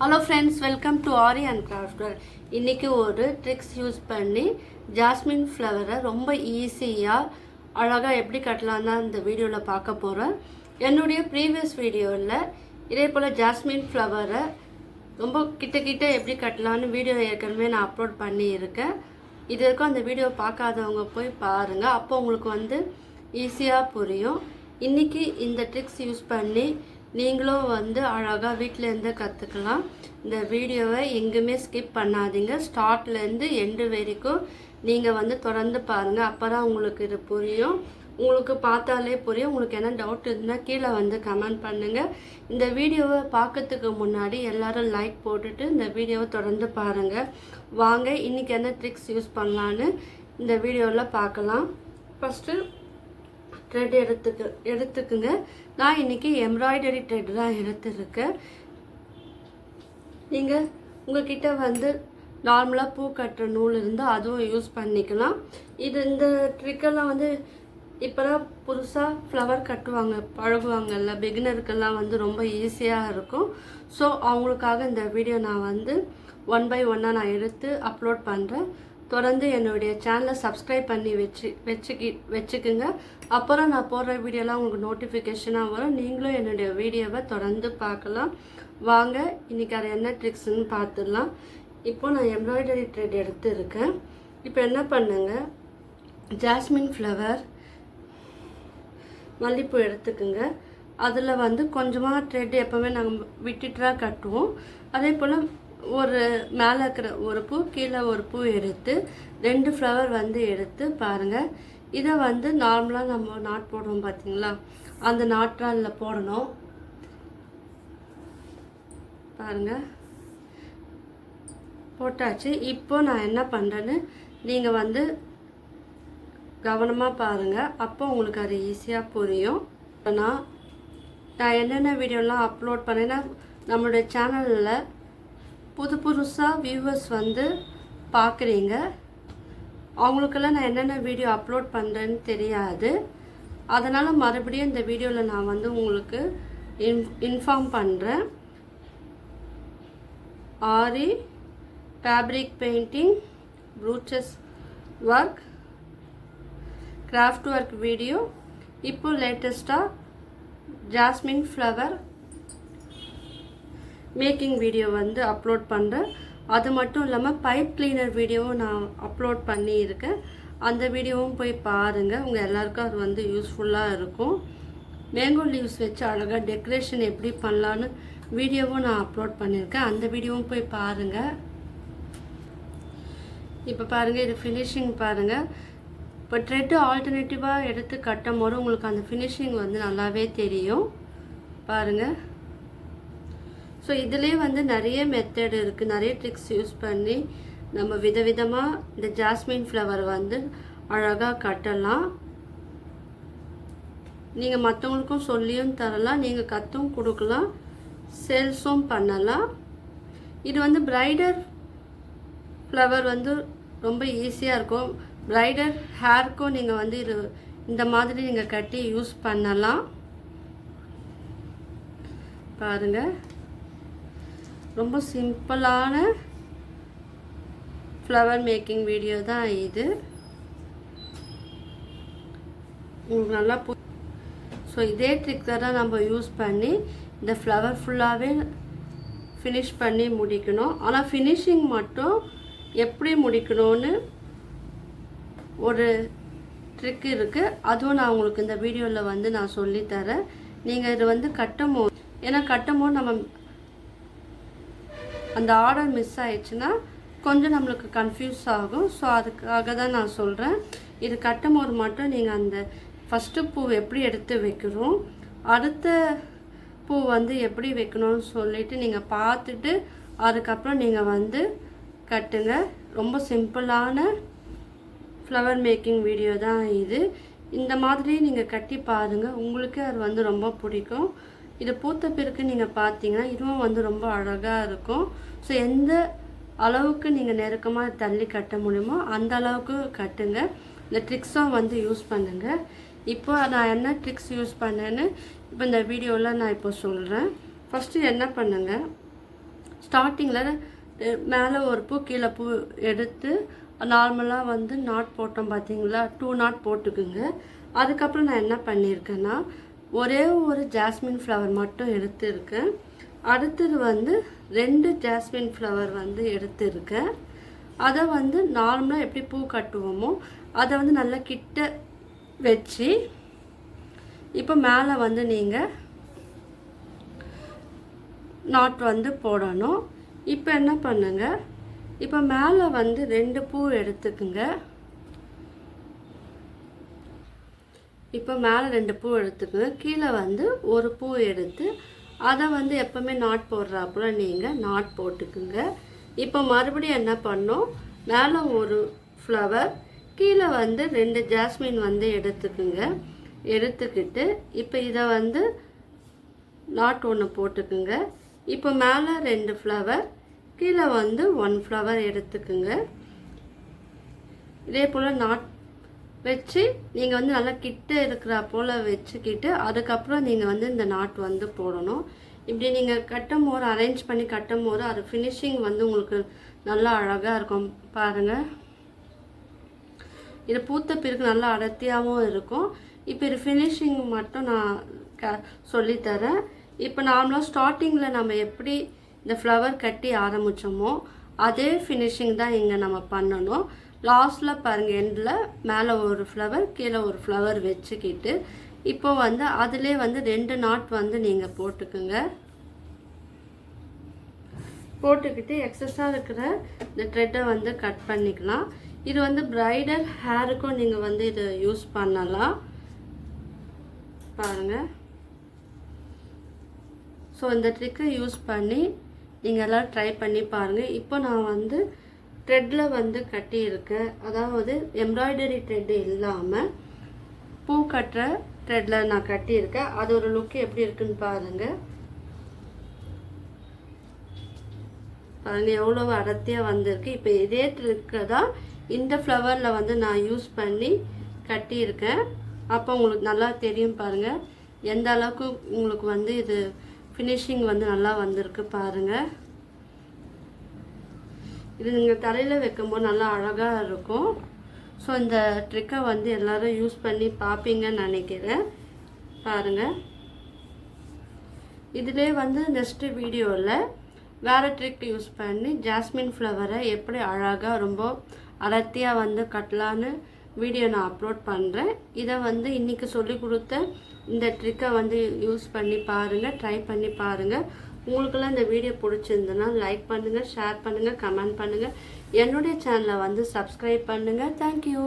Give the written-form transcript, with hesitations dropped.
Hello friends, welcome to aari and crafter. இன்றைக்கி ஒரு tricks use பண்ணி ஜாஸ்மின் ஃப்ளவரை ரொம்ப ஈஸியாக அழகாக எப்படி கட்டலாம் தான் இந்த வீடியோவில் பார்க்க போகிறேன். என்னுடைய ப்ரீவியஸ் வீடியோவில் இதே போல் ஜாஸ்மின் ஃப்ளவரை ரொம்ப கிட்ட எப்படி கட்டலான்னு வீடியோ ஏற்கனவே நான் அப்லோட் பண்ணியிருக்கேன். இது வரைக்கும் அந்த வீடியோ பார்க்காதவங்க போய் பாருங்கள், அப்போ உங்களுக்கு ஈஸியாக புரியும். இன்றைக்கி இந்த ட்ரிக்ஸ் யூஸ் பண்ணி நீங்களும் அழகாக வீட்டிலேருந்து கற்றுக்கலாம். இந்த வீடியோவை எங்குமே ஸ்கிப் பண்ணாதீங்க, ஸ்டார்ட்லேருந்து எண்டு வரைக்கும் நீங்கள் தொடர்ந்து பாருங்கள். அப்போ தான் உங்களுக்கு இது புரியும். உங்களுக்கு பார்த்தாலே புரியும். உங்களுக்கு என்ன டவுட் இருந்தால் கீழே கமெண்ட் பண்ணுங்கள். இந்த வீடியோவை பார்க்கறதுக்கு முன்னாடி எல்லோரும் லைக் போட்டுட்டு இந்த வீடியோவை தொடர்ந்து பாருங்கள். வாங்க இன்றைக்கி என்ன ட்ரிக்ஸ் யூஸ் பண்ணலான்னு இந்த வீடியோவில் பார்க்கலாம். ஃபஸ்ட்டு த்ரெட் எடுத்துக்குங்க. நான் இன்றைக்கி எம்ப்ராய்டரி த்ரெட் தான் எடுத்துருக்கேன். நீங்கள் உங்கள்கிட்ட நார்மலாக பூ கட்டுற நூல் இருந்தால் அதுவும் யூஸ் பண்ணிக்கலாம். இந்த ட்ரிக்கெல்லாம் இப்போ தான் புதுசாக ஃப்ளவர் கட்டுவாங்க, பழகுவாங்கல்ல, பிகினருக்கெல்லாம் ரொம்ப ஈஸியாக இருக்கும். ஸோ அவங்களுக்காக இந்த வீடியோ நான் 1 by 1 நான் எடுத்து அப்லோட் பண்ணுறேன். தொடர்ந்து என்னுடைய சேனலை சப்ஸ்கிரைப் பண்ணி வச்சுக்குங்க. அப்புறம் நான் போடுற வீடியோலாம் உங்களுக்கு நோட்டிஃபிகேஷனாக வரும். நீங்களும் என்னுடைய வீடியோவை தொடர்ந்து பார்க்கலாம். வாங்க இன்றைக்கி அது என்ன ட்ரிக்ஸ்ன்னு பார்த்துடலாம். இப்போ நான் எம்ப்ராய்டரி த்ரெட் எடுத்து இருக்கேன். இப்போ என்ன பண்ணுங்க, ஜாஸ்மின் ஃப்ளவர் மல்லிப்பூ எடுத்துக்குங்க. அதில் கொஞ்சமாக த்ரெட் எப்போவுமே நாங்கள் விட்டுட்டு கட்டுவோம். அதே போல் ஒரு மேலே இருக்கிற ஒரு பூ, கீழே ஒரு பூ எடுத்து 2 ஃப்ளவர் எடுத்து பாருங்கள். இதை நார்மலாக நம்ம நாட் போடுவோம் பார்த்தீங்களா, அந்த நாட்ராலில் போடணும். பாருங்கள், போட்டாச்சு. இப்போ நான் என்ன பண்ணுறேன்னு நீங்கள் கவனமாக பாருங்கள், அப்போ உங்களுக்கு அது ஈஸியாக புரியும். நான் என்னென்ன வீடியோலாம் அப்லோட் பண்ணேன்னா, நம்மளுடைய சேனலில் புதுசாக வியூவர்ஸ் பார்க்குறீங்க. அவங்களுக்கெல்லாம் நான் என்னென்ன வீடியோ அப்லோட் பண்ணுறேன்னு தெரியாது. அதனால் மறுபடியும் இந்த வீடியோவில் நான் உங்களுக்கு இன்ஃபார்ம் பண்ணுறேன். ஆரி fabric painting, ப்ரூச்சஸ் work, craft work video இப்போ லேட்டஸ்ட்டாக jasmine flower making video upload பண்ணுறேன். அது மட்டும் இல்லாமல் பைப் கிளீனர் வீடியோவும் நான் அப்லோட் பண்ணியிருக்கேன். அந்த வீடியோவும் போய் பாருங்கள். உங்கள் எல்லாருக்கும் அது யூஸ்ஃபுல்லாக இருக்கும். மேங்கோ லீவ்ஸ் வச்சு அழகாக டெக்கரேஷன் எப்படி பண்ணலான்னு வீடியோவும் நான் அப்லோட் பண்ணியிருக்கேன். அந்த வீடியோவும் போய் பாருங்கள். இப்போ பாருங்கள், இது ஃபினிஷிங் பாருங்கள். இப்போ த்ரெட்டு ஆல்டர்னேட்டிவாக எடுத்து கட்டும் போது உங்களுக்கு அந்த ஃபினிஷிங் நல்லாவே தெரியும். பாருங்கள். ஸோ இதிலே நிறைய மெத்தட் இருக்குது, நிறைய ட்ரிக்ஸ் யூஸ் பண்ணி நம்ம விதவிதமாக இந்த ஜாஸ்மின் ஃப்ளவர் அழகாக கட்டலாம். நீங்கள் மற்றவங்களுக்கும் சொல்லியும் தரலாம், நீங்கள் கற்றும் கொடுக்கலாம், சேல்ஸும் பண்ணலாம். இது பிரைடர் ஃப்ளவர் ரொம்ப ஈஸியாக இருக்கும். பிரைடர் ஹேர்க்கும் நீங்கள் இது இந்த மாதிரி நீங்கள் கட்டி யூஸ் பண்ணலாம். பாருங்கள், ரொம்ப சிம்பிளான ஃப்ளவர் மேக்கிங் வீடியோ தான் இது. உங்களுக்கு நல்லா ஸோ இதே ட்ரிக் தான் நம்ம யூஸ் பண்ணி இந்த ஃப்ளவர் ஃபுல்லாகவே ஃபினிஷ் பண்ணி முடிக்கணும். ஆனால் ஃபினிஷிங் மட்டும் எப்படி முடிக்கணும்னு ஒரு ட்ரிக் இருக்குது. அதுவும் நான் உங்களுக்கு இந்த வீடியோவில் நான் சொல்லித்தரேன். நீங்கள் இது கட்டும் போது, ஏன்னா கட்டும் போது நம்ம அந்த ஆர்டர் மிஸ் ஆயிடுச்சுன்னா கொஞ்சம் நம்மளுக்கு கன்ஃபியூஸ் ஆகும். ஸோ அதுக்காக தான் நான் சொல்கிறேன். இது கட்டும் போது மட்டும் நீங்கள் அந்த ஃபஸ்ட்டு பூ எப்படி எடுத்து வைக்கிறோம், அடுத்த பூ எப்படி வைக்கணும்னு சொல்லிவிட்டு நீங்கள் பார்த்துட்டு அதுக்கப்புறம் நீங்கள் கட்டுங்க. ரொம்ப சிம்பிளான ஃப்ளவர் மேக்கிங் வீடியோ தான் இது. இந்த மாதிரி நீங்கள் கட்டி பாருங்கள், உங்களுக்கே அது ரொம்ப பிடிக்கும். இது பூத்த பிறகு நீங்கள் பார்த்தீங்கன்னா இதுவும் ரொம்ப அழகாக இருக்கும். ஸோ எந்த அளவுக்கு நீங்கள் நெருக்கமாக தள்ளி கட்ட முடியுமோ அந்த அளவுக்கு கட்டுங்க. இந்த ட்ரிக்ஸும் யூஸ் பண்ணுங்கள். இப்போ நான் என்ன ட்ரிக்ஸ் யூஸ் பண்ணேன்னு இப்போ இந்த வீடியோவில் நான் இப்போ சொல்கிறேன். ஃபஸ்ட்டு என்ன பண்ணுங்கள், ஸ்டார்டிங்கில் மேலே ஒரு பூ கீழே பூ எடுத்து நார்மலாக வந்து நாட் போட்டோம் பார்த்தீங்களா, 2 நாட் போட்டுக்குங்க. அதுக்கப்புறம் நான் என்ன பண்ணியிருக்கேன்னா ஒரே ஒரு ஜாஸ்மின் ஃப்ளவர் மட்டும் எடுத்துருக்கேன். அடுத்தது வந்து 2 ஜாஸ்மின் ஃப்ளவர் வந்து எடுத்துருக்கேன். அதை வந்து நார்மலாக எப்படி பூ கட்டுவோமோ அதை வந்து நல்லா கிட்ட வச்சு இப்போ மேலே வந்து நீங்கள் நாட் வந்து போடணும். இப்போ என்ன பண்ணுங்க, இப்போ மேலே வந்து 2 பூ எடுத்துக்குங்க. இப்போ மேலே 2 பூ எடுத்துக்குங்க. கீழே வந்து ஒரு பூ எடுத்து அதை வந்து எப்போவுமே நாட் போடுறாப்புல நீங்கள் நாட் போட்டுக்குங்க. இப்போ மறுபடியும் என்ன பண்ணோம், மேலே ஒரு ஃப்ளவர் கீழே வந்து 2 ஜாஸ்மின் வந்து எடுத்துக்குங்க. எடுத்துக்கிட்டு இப்போ இதை வந்து நாட் ஒன்று போட்டுக்குங்க. இப்போ மேலே 2 ஃப்ளவர் கீழே வந்து 1 ஃப்ளவர் எடுத்துக்குங்க. இதே போல் நாட் வச்சு நீங்கள் வந்து நல்லா கிட்ட இருக்கிற போல் வச்சுக்கிட்டு அதுக்கப்புறம் நீங்கள் வந்து இந்த நாட் வந்து போடணும். இப்படி நீங்கள் கட்டும் போது அரேஞ்ச் பண்ணி கட்டும் போது அது ஃபினிஷிங் வந்து உங்களுக்கு நல்லா அழகாக இருக்கும். பாருங்கள், இது பூத்த பிறகு நல்லா அடர்த்தியாகவும் இருக்கும். இப்போ இது ஃபினிஷிங் மட்டும் நான் சொல்லித்தரேன். இப்போ நார்மலாக ஸ்டார்டிங்கில் நம்ம எப்படி இந்த ஃப்ளவர் கட்டி ஆரம்பித்தோமோ அதே ஃபினிஷிங் தான் இங்கே நம்ம பண்ணணும். லாஸ்ட்டில் பாருங்கள், எண்டில் மேலே ஒரு ஃப்ளவர் கீழே ஒரு ஃப்ளவர் வச்சுக்கிட்டு இப்போ வந்து அதிலே வந்து 2 நாட் வந்து நீங்கள் போட்டுக்குங்க. போட்டுக்கிட்டு எக்ஸஸாக இருக்கிற இந்த த்ரெட்டை வந்து கட் பண்ணிக்கலாம். இது வந்து பிரைடல் ஹேருக்கும் நீங்கள் வந்து இதை யூஸ் பண்ணலாம். பாருங்கள், ஸோ இந்த ட்ரிக்கை யூஸ் பண்ணி நீங்கள் எல்லாம் ட்ரை பண்ணி பாருங்கள். இப்போ நான் வந்து த்ரெட்டில் வந்து கட்டியிருக்கேன். அதாவது எம்ப்ராய்டரி த்ரெட்டு இல்லாமல் பூ கட்டுற த்ரெட்டில் நான் கட்டியிருக்கேன். அது ஒரு லுக்கு எப்படி இருக்குன்னு பாருங்கள். பாருங்கள் எவ்வளோ அடர்த்தியாக வந்திருக்கு. இப்போ இதே ட்ரிக்கை தான் இந்த ஃப்ளவரில் வந்து நான் யூஸ் பண்ணி கட்டியிருக்கேன். அப்போ உங்களுக்கு நல்லா தெரியும் பாருங்கள் எந்த அளவுக்கு உங்களுக்கு வந்து இது ஃபினிஷிங் வந்து நல்லா வந்திருக்கு பாருங்கள். இது நீங்கள் தலையில் வைக்கும்போது நல்லா அழகாக இருக்கும். ஸோ இந்த ட்ரிக்கை வந்து எல்லோரும் யூஸ் பண்ணி பார்ப்பீங்கன்னு நினைக்கிறேன். பாருங்கள், இதிலே வந்து நெக்ஸ்ட்டு வீடியோவில் வேறு ட்ரிக் யூஸ் பண்ணி ஜாஸ்மின் ஃப்ளவரை எப்படி அழகாக ரொம்ப அடர்த்தியாக வந்து கட்டலான்னு வீடியோ நான் அப்லோட் பண்ணுறேன். இதை வந்து இன்றைக்கி சொல்லி கொடுத்த இந்த ட்ரிக்கை வந்து யூஸ் பண்ணி பாருங்கள், ட்ரை பண்ணி பாருங்கள். உங்களுக்கெல்லாம் இந்த வீடியோ பிடிச்சிருந்ததுன்னா லைக் பண்ணுங்கள், ஷேர் பண்ணுங்கள், கமெண்ட் பண்ணுங்கள். என்னுடைய சேனலை வந்து சப்ஸ்கிரைப் பண்ணுங்கள். தேங்க்யூ.